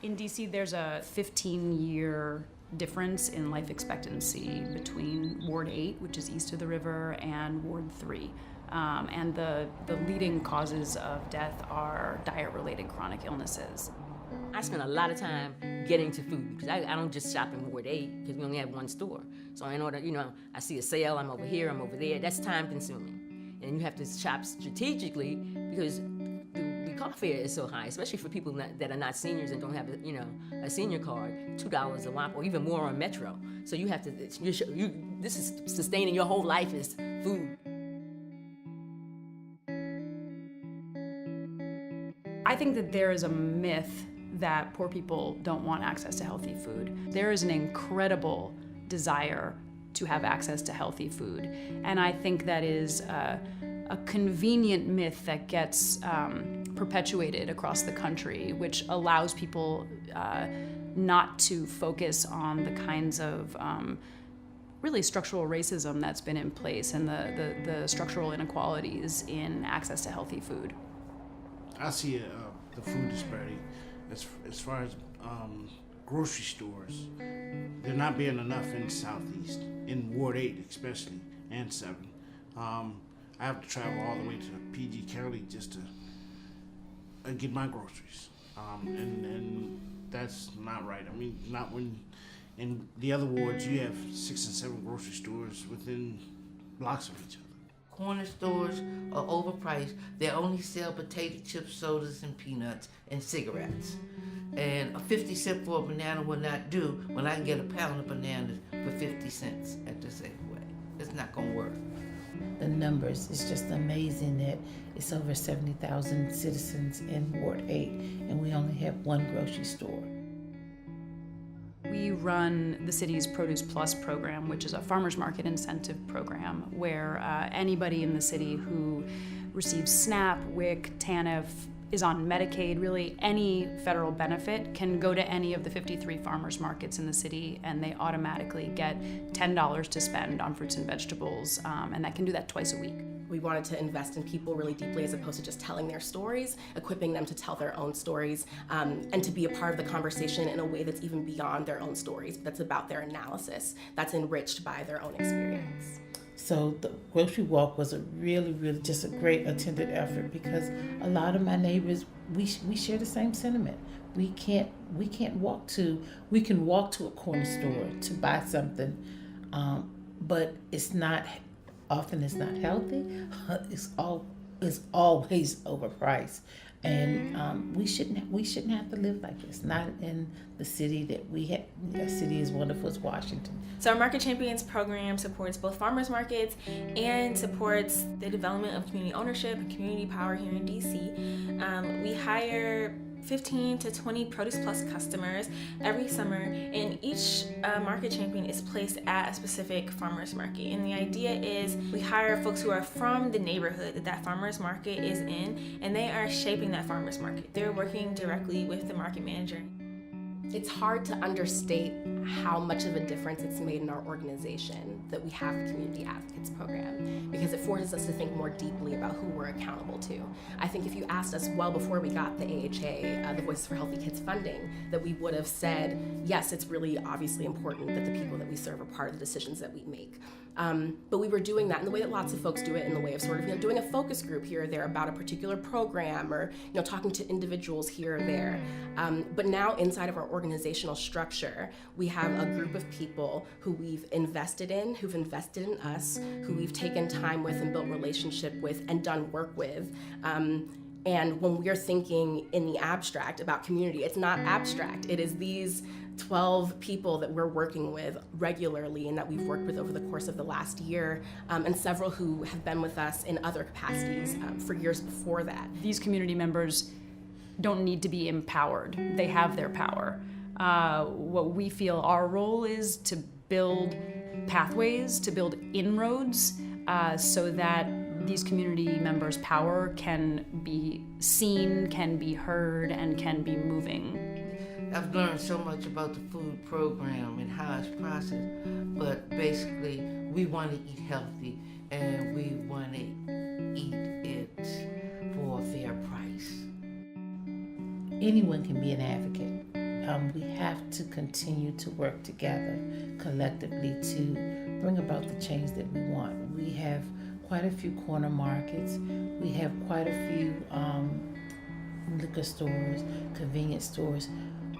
In DC, there's a 15-year difference in life expectancy between Ward 8, which is east of the river, and Ward 3. And the leading causes of death are diet-related chronic illnesses. I spend a lot of time getting to food because I don't just shop in Ward 8 because we only have one store. So in order, I see a sale, I'm over here, I'm over there. That's time consuming. And you have to shop strategically because the car fare is so high, especially for people that are not seniors and don't have a senior card, $2 a whop or even more on Metro. So you have to, this is sustaining your whole life is food. I think that there is a myth that poor people don't want access to healthy food. There is an incredible desire to have access to healthy food. And I think that is a convenient myth that gets perpetuated across the country, which allows people not to focus on the kinds of really structural racism that's been in place and the structural inequalities in access to healthy food. I see the food disparity as far as grocery stores. There not being enough in Southeast, in Ward 8 especially, and 7. I have to travel all the way to PG County just to get my groceries. And that's not right. I mean, not when in the other wards you have 6 and 7 grocery stores within blocks of each other. Corner stores are overpriced. They only sell potato chips, sodas, and peanuts, and cigarettes. And a 50 cent for a banana will not do when I can get a pound of bananas for 50 cents at the Safeway. It's not gonna work. The numbers, it's just amazing that it's over 70,000 citizens in Ward 8, and we only have one grocery store. We run the city's Produce Plus program, which is a farmers market incentive program where anybody in the city who receives SNAP, WIC, TANF, is on Medicaid, really any federal benefit, can go to any of the 53 farmers markets in the city and they automatically get $10 to spend on fruits and vegetables, and that can do that twice a week. We wanted to invest in people really deeply as opposed to just telling their stories, equipping them to tell their own stories, and to be a part of the conversation in a way that's even beyond their own stories, that's about their analysis, that's enriched by their own experience. So the grocery walk was a really, really just a great attended effort because a lot of my neighbors, we share the same sentiment. We can walk to a corner store to buy something, but it's not healthy. It's always overpriced, and we shouldn't have to live like this. Not in the city that we have. A city as wonderful as Washington. So our Market Champions program supports both farmers markets and supports the development of community ownership and community power here in DC. We hire 15 to 20 Produce Plus customers every summer, and each market champion is placed at a specific farmers market. And the idea is we hire folks who are from the neighborhood that farmers market is in, and they are shaping that farmers market. They're working directly with the market manager. It's hard to understate how much of a difference it's made in our organization that we have the Community Advocates program, because it forces us to think more deeply about who we're accountable to. I think if you asked us well before we got the AHA, the Voices for Healthy Kids funding, that we would have said, yes, it's really obviously important that the people that we serve are part of the decisions that we make. But we were doing that in the way that lots of folks do it, in the way of sort of doing a focus group here or there about a particular program, or talking to individuals here or there. But now inside of our organizational structure, we have a group of people who we've invested in, who've invested in us, who we've taken time with and built relationship with and done work with. And when we're thinking in the abstract about community, it's not abstract. It is these 12 people that we're working with regularly and that we've worked with over the course of the last year, and several who have been with us in other capacities for years before that. These community members don't need to be empowered. They have their power. What we feel our role is to build pathways, to build inroads, so that these community members' power can be seen, can be heard, and can be moving. I've learned so much about the food program and how it's processed, but basically we want to eat healthy and we want to eat it for a fair price. Anyone can be an advocate. we have to continue to work together collectively to bring about the change that we want. We have quite a few corner markets. We have quite a few liquor stores, convenience stores,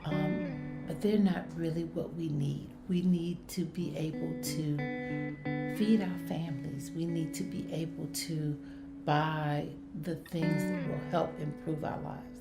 but they're not really what we need. We need to be able to feed our families. We need to be able to buy the things that will help improve our lives.